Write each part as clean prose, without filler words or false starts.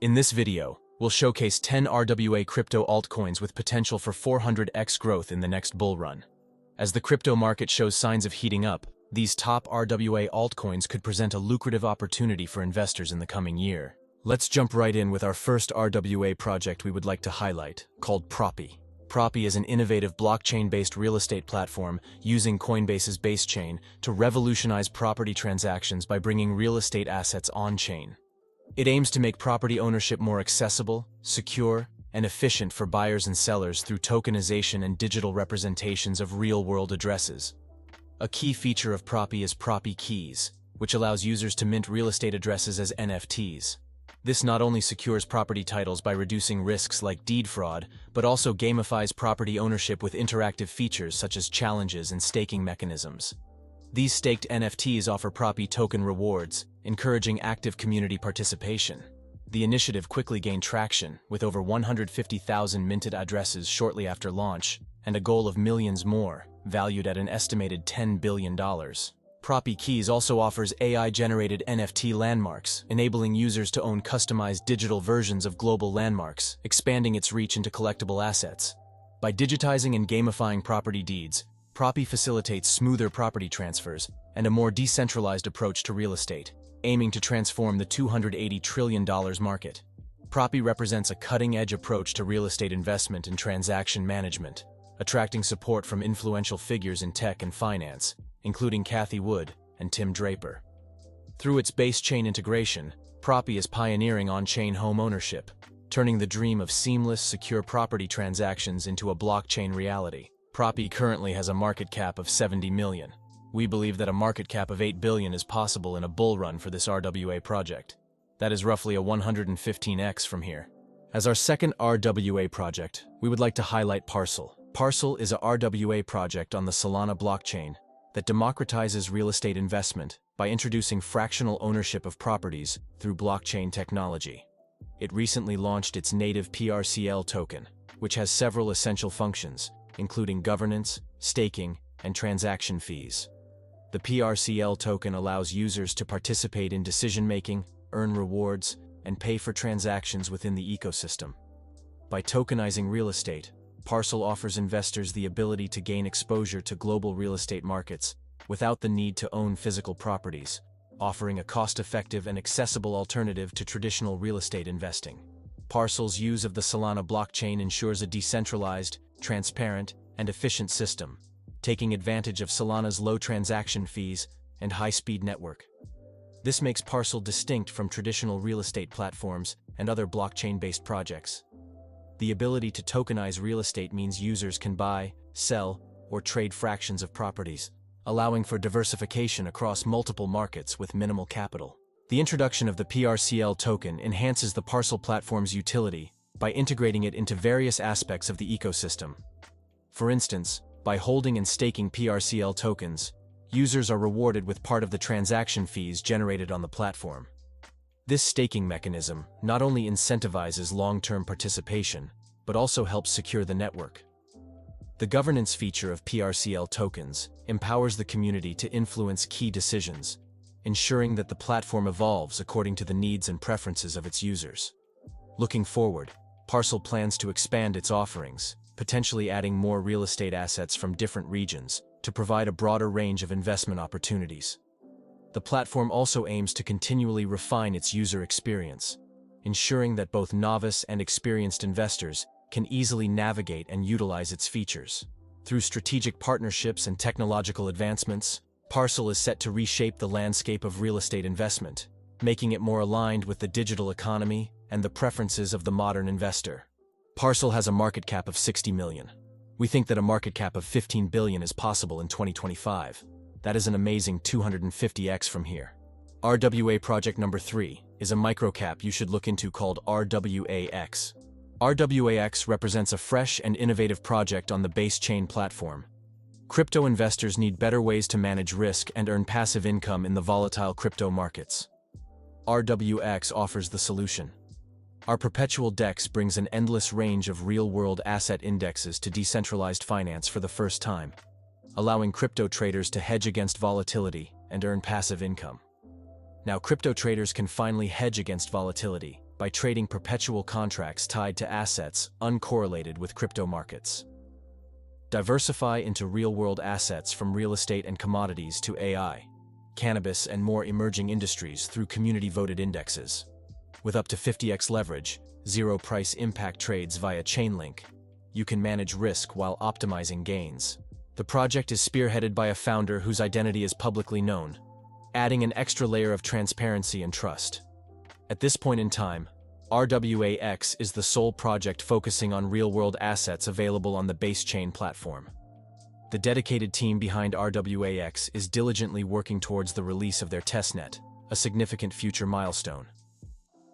In this video, we'll showcase 10 RWA crypto altcoins with potential for 400x growth in the next bull run. As the crypto market shows signs of heating up, these top RWA altcoins could present a lucrative opportunity for investors in the coming year. Let's jump right in with our first RWA project we would like to highlight, called Propy. Propy is an innovative blockchain-based real estate platform using Coinbase's base chain to revolutionize property transactions by bringing real estate assets on-chain. It aims to make property ownership more accessible, secure, and efficient for buyers and sellers through tokenization and digital representations of real-world addresses. A key feature of Propy is Propy Keys, which allows users to mint real estate addresses as NFTs. This not only secures property titles by reducing risks like deed fraud, but also gamifies property ownership with interactive features such as challenges and staking mechanisms. These staked NFTs offer Propy token rewards, encouraging active community participation. The initiative quickly gained traction, with over 150,000 minted addresses shortly after launch, and a goal of millions more, valued at an estimated $10 billion. Propy Keys also offers AI-generated NFT landmarks, enabling users to own customized digital versions of global landmarks, expanding its reach into collectible assets. By digitizing and gamifying property deeds, Propy facilitates smoother property transfers and a more decentralized approach to real estate, aiming to transform the $280 trillion market. Propy represents a cutting-edge approach to real estate investment and transaction management, attracting support from influential figures in tech and finance, including Cathie Wood and Tim Draper. Through its base chain integration, Propy is pioneering on-chain home ownership, turning the dream of seamless, secure property transactions into a blockchain reality. Propy currently has a market cap of $70 million. We believe that a market cap of $8 billion is possible in a bull run for this RWA project. That is roughly a 115x from here. As our second RWA project, we would like to highlight Parcel. Parcel is a RWA project on the Solana blockchain that democratizes real estate investment by introducing fractional ownership of properties through blockchain technology. It recently launched its native PRCL token, which has several essential functions, including governance, staking, and transaction fees. The PRCL token allows users to participate in decision-making, earn rewards, and pay for transactions within the ecosystem. By tokenizing real estate, Parcel offers investors the ability to gain exposure to global real estate markets without the need to own physical properties, offering a cost-effective and accessible alternative to traditional real estate investing. Parcel's use of the Solana blockchain ensures a decentralized, transparent, and efficient system, taking advantage of Solana's low transaction fees and high-speed network. This makes Parcel distinct from traditional real estate platforms and other blockchain-based projects. The ability to tokenize real estate means users can buy, sell, or trade fractions of properties, allowing for diversification across multiple markets with minimal capital. The introduction of the PRCL token enhances the Parcel platform's utility by integrating it into various aspects of the ecosystem. For instance, by holding and staking PRCL tokens, users are rewarded with part of the transaction fees generated on the platform. This staking mechanism not only incentivizes long-term participation, but also helps secure the network. The governance feature of PRCL tokens empowers the community to influence key decisions, ensuring that the platform evolves according to the needs and preferences of its users. Looking forward, Parcel plans to expand its offerings, potentially adding more real estate assets from different regions to provide a broader range of investment opportunities. The platform also aims to continually refine its user experience, ensuring that both novice and experienced investors can easily navigate and utilize its features. Through strategic partnerships and technological advancements, Parcel is set to reshape the landscape of real estate investment, making it more aligned with the digital economy and the preferences of the modern investor. Parcel has a market cap of $60 million. We think that a market cap of $15 billion is possible in 2025. That is an amazing 250x from here. RWA project number 3 is a microcap you should look into called RWAX. RWAX represents a fresh and innovative project on the base chain platform. Crypto investors need better ways to manage risk and earn passive income in the volatile crypto markets. RWAX offers the solution. Our perpetual DEX brings an endless range of real-world asset indexes to decentralized finance for the first time, allowing crypto traders to hedge against volatility and earn passive income. Now, crypto traders can finally hedge against volatility, by trading perpetual contracts tied to assets uncorrelated with crypto markets. Diversify into real-world assets from real estate and commodities to AI, cannabis, and more emerging industries through community-voted indexes. With up to 50x leverage, zero-price impact trades via Chainlink, you can manage risk while optimizing gains. The project is spearheaded by a founder whose identity is publicly known, adding an extra layer of transparency and trust. At this point in time, RWAX is the sole project focusing on real-world assets available on the base chain platform. The dedicated team behind RWAX is diligently working towards the release of their testnet, a significant future milestone.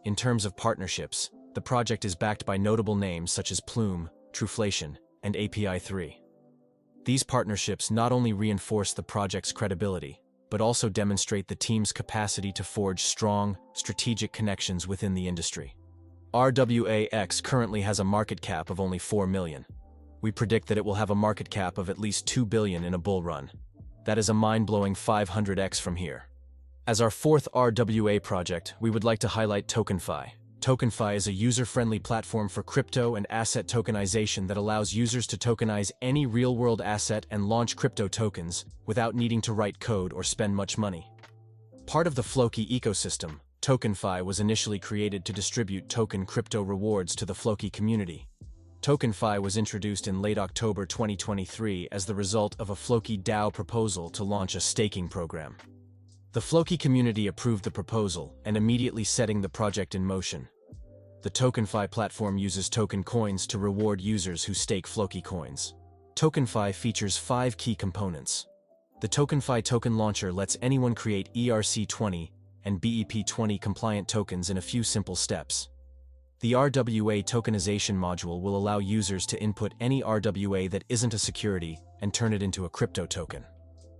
In terms of partnerships, the project is backed by notable names such as Plume, Truflation, and API3. These partnerships not only reinforce the project's credibility, but also demonstrate the team's capacity to forge strong, strategic connections within the industry. RWAX currently has a market cap of only 4 million. We predict that it will have a market cap of at least 2 billion in a bull run. That is a mind-blowing 500x from here. As our fourth RWA project, we would like to highlight TokenFi. TokenFi is a user-friendly platform for crypto and asset tokenization that allows users to tokenize any real-world asset and launch crypto tokens without needing to write code or spend much money. Part of the Floki ecosystem, TokenFi was initially created to distribute token crypto rewards to the Floki community. TokenFi was introduced in late October 2023 as the result of a Floki DAO proposal to launch a staking program. The Floki community approved the proposal and immediately setting the project in motion. The TokenFi platform uses token coins to reward users who stake Floki coins. TokenFi features 5 key components. The TokenFi token launcher lets anyone create ERC20 and BEP20 compliant tokens in a few simple steps. The RWA tokenization module will allow users to input any RWA that isn't a security and turn it into a crypto token.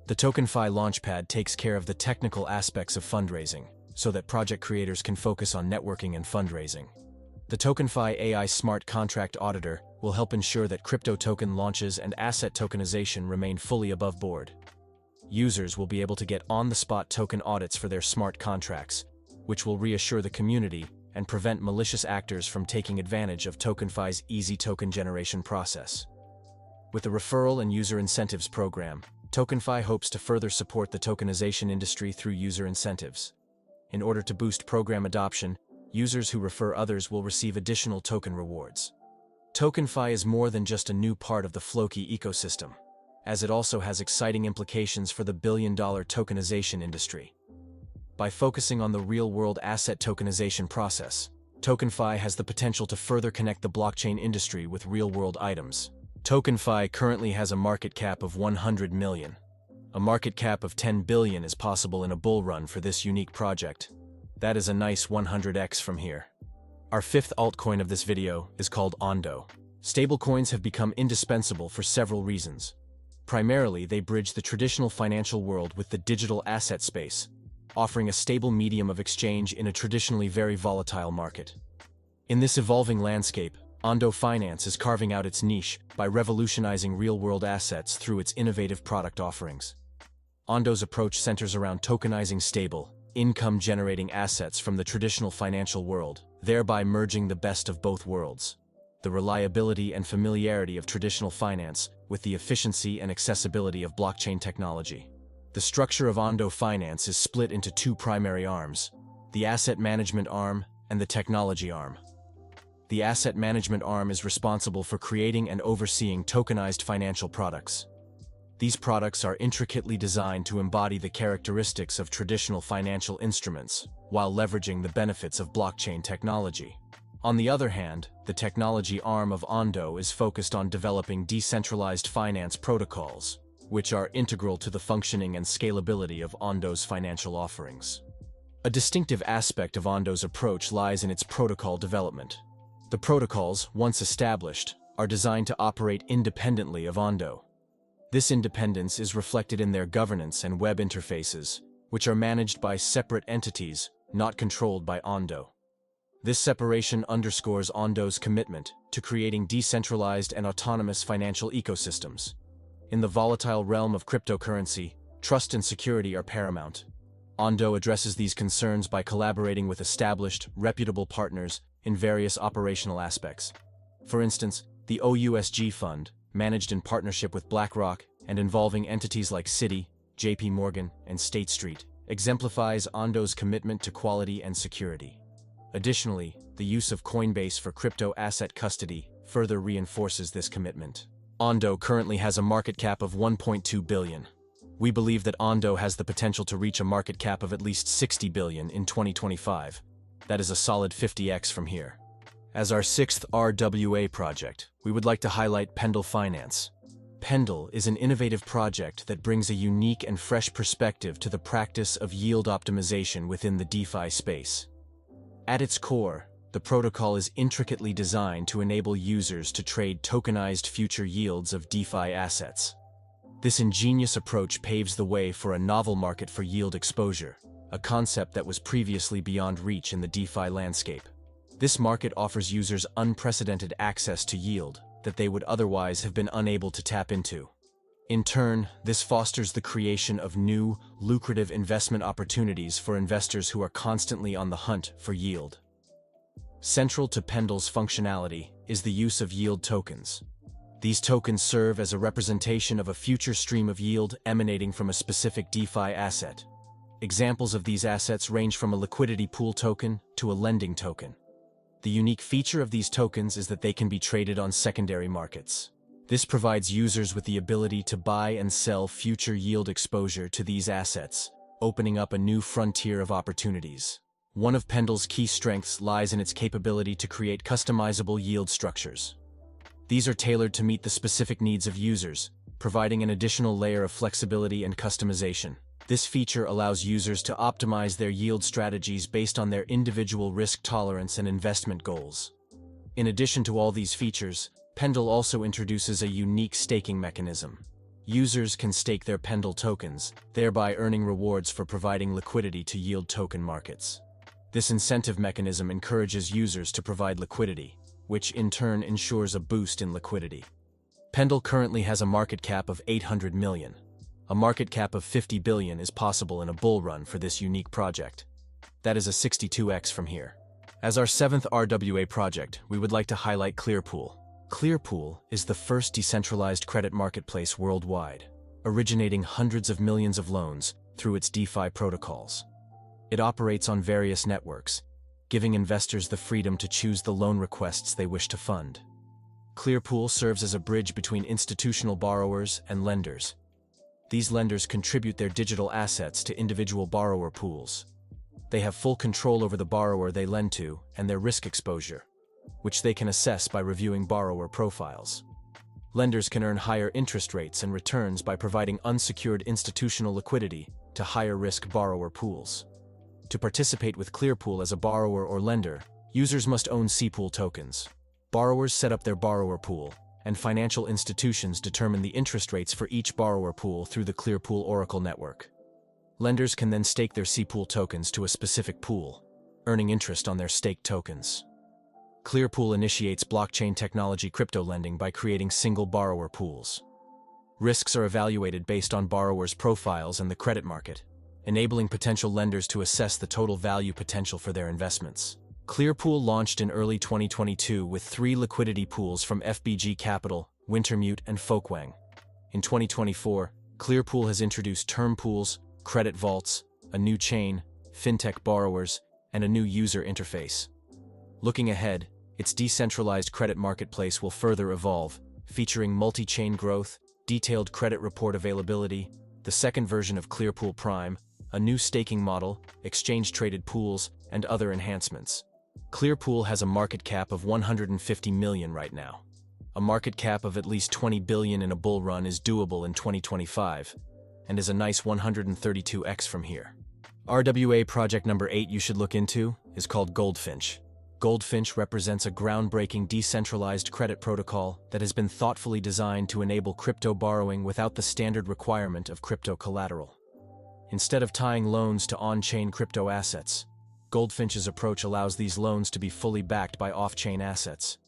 The TokenFi Launchpad takes care of the technical aspects of fundraising, so that project creators can focus on networking and fundraising. The TokenFi AI Smart Contract Auditor will help ensure that crypto token launches and asset tokenization remain fully above board. Users will be able to get on-the-spot token audits for their smart contracts, which will reassure the community and prevent malicious actors from taking advantage of TokenFi's easy token generation process. With the referral and user incentives program, TokenFi hopes to further support the tokenization industry through user incentives. In order to boost program adoption, users who refer others will receive additional token rewards. TokenFi is more than just a new part of the Floki ecosystem, as it also has exciting implications for the billion-dollar tokenization industry. By focusing on the real-world asset tokenization process, TokenFi has the potential to further connect the blockchain industry with real-world items. TokenFi currently has a market cap of 100 million. A market cap of 10 billion is possible in a bull run for this unique project. That is a nice 100x from here. Our fifth altcoin of this video is called Ondo. Stablecoins have become indispensable for several reasons. Primarily, they bridge the traditional financial world with the digital asset space, offering a stable medium of exchange in a traditionally very volatile market. In this evolving landscape, Ondo Finance is carving out its niche by revolutionizing real-world assets through its innovative product offerings. Ondo's approach centers around tokenizing stable, income-generating assets from the traditional financial world, thereby merging the best of both worlds: the reliability and familiarity of traditional finance with the efficiency and accessibility of blockchain technology. The structure of Ondo Finance is split into 2 primary arms: the asset management arm and the technology arm. The asset management arm is responsible for creating and overseeing tokenized financial products. These products are intricately designed to embody the characteristics of traditional financial instruments, while leveraging the benefits of blockchain technology. On the other hand, the technology arm of Ondo is focused on developing decentralized finance protocols, which are integral to the functioning and scalability of Ondo's financial offerings. A distinctive aspect of Ondo's approach lies in its protocol development. The protocols, once established, are designed to operate independently of Ondo. This independence is reflected in their governance and web interfaces, which are managed by separate entities, not controlled by Ondo. This separation underscores Ondo's commitment to creating decentralized and autonomous financial ecosystems. In the volatile realm of cryptocurrency, trust and security are paramount. Ondo addresses these concerns by collaborating with established, reputable partners in various operational aspects. For instance, the OUSG Fund, managed in partnership with Blackrock and involving entities like Citi, JP Morgan, and State Street, exemplifies Ondo's commitment to quality and security. Additionally, the use of Coinbase for crypto asset custody further reinforces this commitment. Ondo currently has a market cap of $1.2 billion. We believe that Ondo has the potential to reach a market cap of at least $60 billion in 2025. That is a solid 50x from here. As our sixth RWA project, we would like to highlight Pendle Finance. Pendle is an innovative project that brings a unique and fresh perspective to the practice of yield optimization within the DeFi space. At its core, the protocol is intricately designed to enable users to trade tokenized future yields of DeFi assets. This ingenious approach paves the way for a novel market for yield exposure, a concept that was previously beyond reach in the DeFi landscape. This market offers users unprecedented access to yield that they would otherwise have been unable to tap into. In turn, this fosters the creation of new, lucrative investment opportunities for investors who are constantly on the hunt for yield. Central to Pendle's functionality is the use of yield tokens. These tokens serve as a representation of a future stream of yield emanating from a specific DeFi asset. Examples of these assets range from a liquidity pool token to a lending token. The unique feature of these tokens is that they can be traded on secondary markets. This provides users with the ability to buy and sell future yield exposure to these assets, opening up a new frontier of opportunities. One of Pendle's key strengths lies in its capability to create customizable yield structures. These are tailored to meet the specific needs of users, providing an additional layer of flexibility and customization. This feature allows users to optimize their yield strategies based on their individual risk tolerance and investment goals. In addition to all these features, Pendle also introduces a unique staking mechanism. Users can stake their Pendle tokens, thereby earning rewards for providing liquidity to yield token markets. This incentive mechanism encourages users to provide liquidity, which in turn ensures a boost in liquidity. Pendle currently has a market cap of $800 million. A market cap of $50 billion is possible in a bull run for this unique project. That is a 62x from here. As our seventh RWA project, we would like to highlight Clearpool. Clearpool is the first decentralized credit marketplace worldwide, originating hundreds of millions of loans through its DeFi protocols. It operates on various networks, giving investors the freedom to choose the loan requests they wish to fund. Clearpool serves as a bridge between institutional borrowers and lenders. These lenders contribute their digital assets to individual borrower pools. They have full control over the borrower they lend to and their risk exposure, which they can assess by reviewing borrower profiles. Lenders can earn higher interest rates and returns by providing unsecured institutional liquidity to higher-risk borrower pools. To participate with Clearpool as a borrower or lender, users must own C-Pool tokens. Borrowers set up their borrower pool, and financial institutions determine the interest rates for each borrower pool through the Clearpool Oracle network. Lenders can then stake their C-Pool tokens to a specific pool, earning interest on their staked tokens. Clearpool initiates blockchain technology crypto lending by creating single borrower pools. Risks are evaluated based on borrowers' profiles and the credit market, enabling potential lenders to assess the total value potential for their investments. Clearpool launched in early 2022 with 3 liquidity pools from FBG Capital, Wintermute, and Folkwang. In 2024, Clearpool has introduced term pools, credit vaults, a new chain, fintech borrowers, and a new user interface. Looking ahead, its decentralized credit marketplace will further evolve, featuring multi-chain growth, detailed credit report availability, the second version of Clearpool Prime, a new staking model, exchange-traded pools, and other enhancements. Clearpool has a market cap of $150 million right now. A market cap of at least $20 billion in a bull run is doable in 2025, and is a nice 132x from here. RWA project number 8 you should look into is called Goldfinch. Goldfinch represents a groundbreaking decentralized credit protocol that has been thoughtfully designed to enable crypto borrowing without the standard requirement of crypto collateral. Instead of tying loans to on-chain crypto assets, Goldfinch's approach allows these loans to be fully backed by off-chain assets.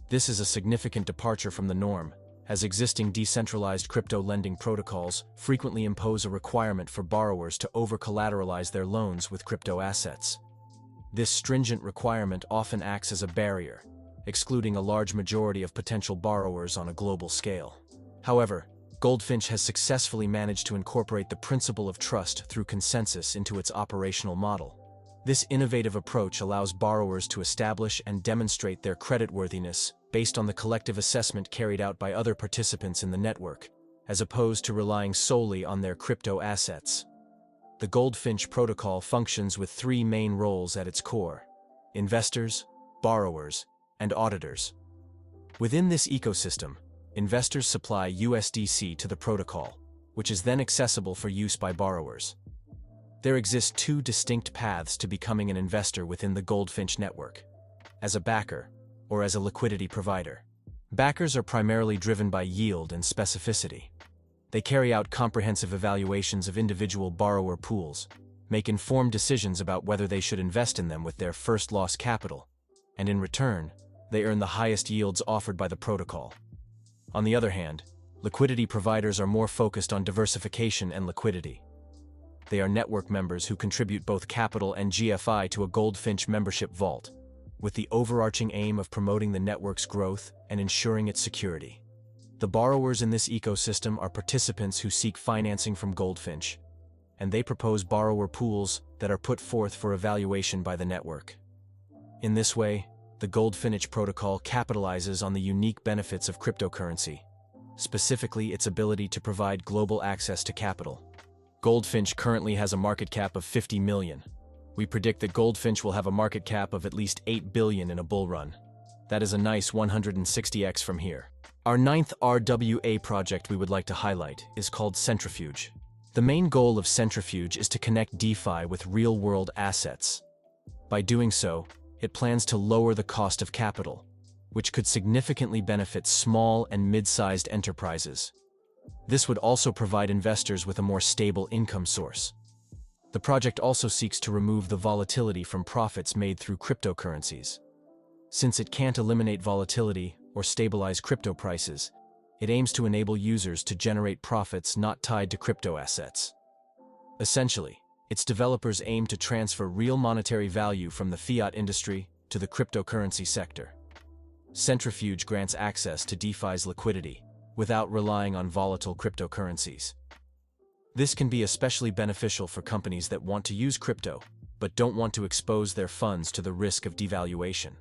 This is a significant departure from the norm, as existing decentralized crypto lending protocols frequently impose a requirement for borrowers to over-collateralize their loans with crypto assets. This stringent requirement often acts as a barrier, excluding a large majority of potential borrowers on a global scale. However, Goldfinch has successfully managed to incorporate the principle of trust through consensus into its operational model. This innovative approach allows borrowers to establish and demonstrate their creditworthiness based on the collective assessment carried out by other participants in the network, as opposed to relying solely on their crypto assets. The Goldfinch protocol functions with three main roles at its core: investors, borrowers, and auditors. Within this ecosystem, investors supply USDC to the protocol, which is then accessible for use by borrowers. There exist two distinct paths to becoming an investor within the Goldfinch network: as a backer or as a liquidity provider. Backers are primarily driven by yield and specificity. They carry out comprehensive evaluations of individual borrower pools, make informed decisions about whether they should invest in them with their first loss capital, and in return, they earn the highest yields offered by the protocol. On the other hand, liquidity providers are more focused on diversification and liquidity. They are network members who contribute both capital and GFI to a Goldfinch membership vault, with the overarching aim of promoting the network's growth and ensuring its security. The borrowers in this ecosystem are participants who seek financing from Goldfinch, and they propose borrower pools that are put forth for evaluation by the network. In this way, the Goldfinch protocol capitalizes on the unique benefits of cryptocurrency, specifically its ability to provide global access to capital. Goldfinch currently has a market cap of 50 million. We predict that Goldfinch will have a market cap of at least 8 billion in a bull run. That is a nice 160x from here. Our ninth RWA project we would like to highlight is called Centrifuge. The main goal of Centrifuge is to connect DeFi with real-world assets. By doing so, it plans to lower the cost of capital, which could significantly benefit small and mid-sized enterprises. This would also provide investors with a more stable income source. The project also seeks to remove the volatility from profits made through cryptocurrencies. Since it can't eliminate volatility or stabilize crypto prices, it aims to enable users to generate profits not tied to crypto assets. Essentially, its developers aim to transfer real monetary value from the fiat industry to the cryptocurrency sector. Centrifuge grants access to DeFi's liquidity without relying on volatile cryptocurrencies. This can be especially beneficial for companies that want to use crypto, but don't want to expose their funds to the risk of devaluation.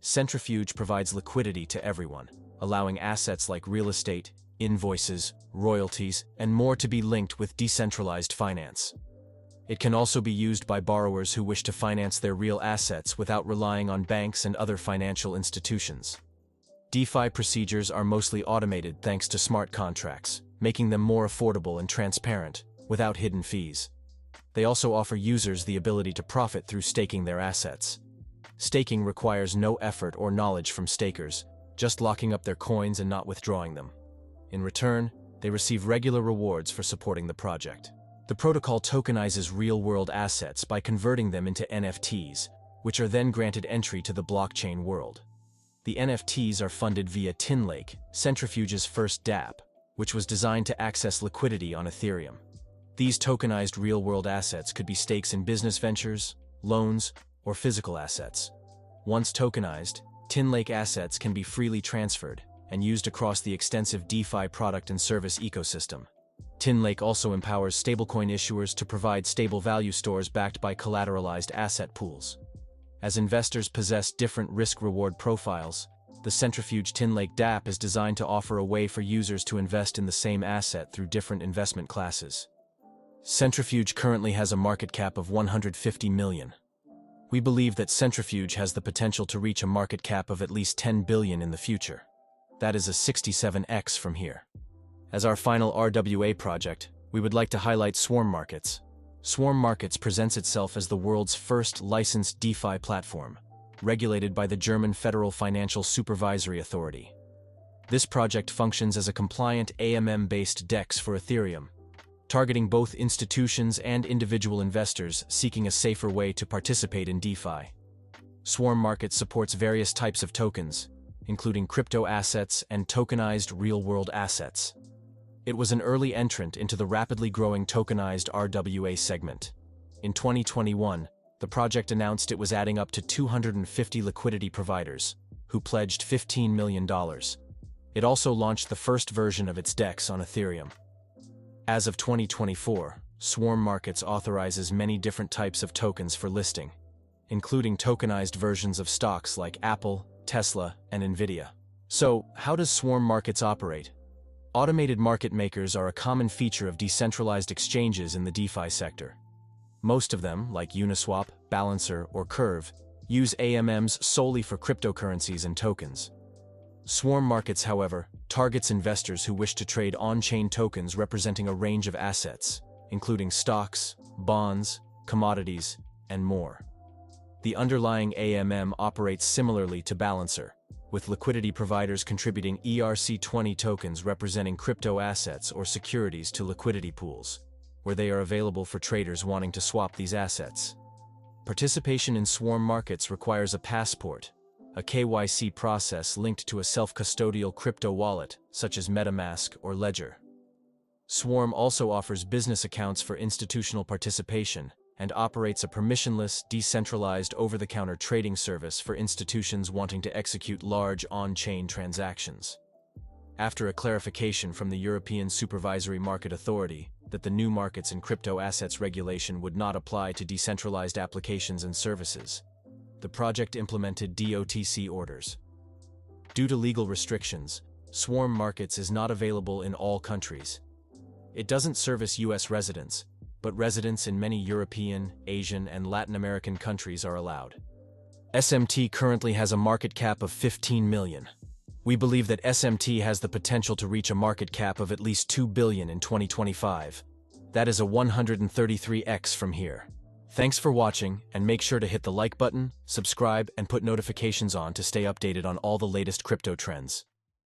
Centrifuge provides liquidity to everyone, allowing assets like real estate, invoices, royalties, and more to be linked with decentralized finance. It can also be used by borrowers who wish to finance their real assets without relying on banks and other financial institutions. DeFi procedures are mostly automated thanks to smart contracts, making them more affordable and transparent, without hidden fees. They also offer users the ability to profit through staking their assets. Staking requires no effort or knowledge from stakers, just locking up their coins and not withdrawing them. In return, they receive regular rewards for supporting the project. The protocol tokenizes real-world assets by converting them into NFTs, which are then granted entry to the blockchain world. The NFTs are funded via TinLake, Centrifuge's first dApp, which was designed to access liquidity on Ethereum. These tokenized real-world assets could be stakes in business ventures, loans, or physical assets. Once tokenized, TinLake assets can be freely transferred and used across the extensive DeFi product and service ecosystem. TinLake also empowers stablecoin issuers to provide stable value stores backed by collateralized asset pools. As investors possess different risk-reward profiles, the Centrifuge TinLake dApp is designed to offer a way for users to invest in the same asset through different investment classes. Centrifuge currently has a market cap of 150 million. We believe that Centrifuge has the potential to reach a market cap of at least 10 billion in the future. That is a 67x from here. As our final RWA project, we would like to highlight Swarm Markets. Swarm Markets presents itself as the world's first licensed DeFi platform, regulated by the German Federal Financial Supervisory Authority. This project functions as a compliant AMM-based DEX for Ethereum, targeting both institutions and individual investors seeking a safer way to participate in DeFi. Swarm Markets supports various types of tokens, including crypto assets and tokenized real-world assets. It was an early entrant into the rapidly growing tokenized RWA segment. In 2021, the project announced it was adding up to 250 liquidity providers, who pledged $15 million. It also launched the first version of its DEX on Ethereum. As of 2024, Swarm Markets authorizes many different types of tokens for listing, including tokenized versions of stocks like Apple, Tesla, and Nvidia. So, how does Swarm Markets operate? Automated market makers are a common feature of decentralized exchanges in the DeFi sector. Most of them, like Uniswap, Balancer, or Curve, use AMMs solely for cryptocurrencies and tokens. Swarm Markets, however, targets investors who wish to trade on-chain tokens representing a range of assets, including stocks, bonds, commodities, and more. The underlying AMM operates similarly to Balancer, with liquidity providers contributing ERC20 tokens representing crypto assets or securities to liquidity pools, where they are available for traders wanting to swap these assets. Participation in Swarm Markets requires a passport, a KYC process linked to a self-custodial crypto wallet, such as MetaMask or Ledger. Swarm also offers business accounts for institutional participation and operates a permissionless, decentralized over-the-counter trading service for institutions wanting to execute large on-chain transactions. After a clarification from the European Supervisory Market Authority that the new markets in crypto assets regulation would not apply to decentralized applications and services, the project implemented DOTC orders. Due to legal restrictions, Swarm Markets is not available in all countries. It doesn't service US residents, but residents in many European, Asian, and Latin American countries are allowed. SMT currently has a market cap of 15 million. We believe that SMT has the potential to reach a market cap of at least 2 billion in 2025. That is a 133x from here. Thanks for watching, and make sure to hit the like button, subscribe, and put notifications on to stay updated on all the latest crypto trends.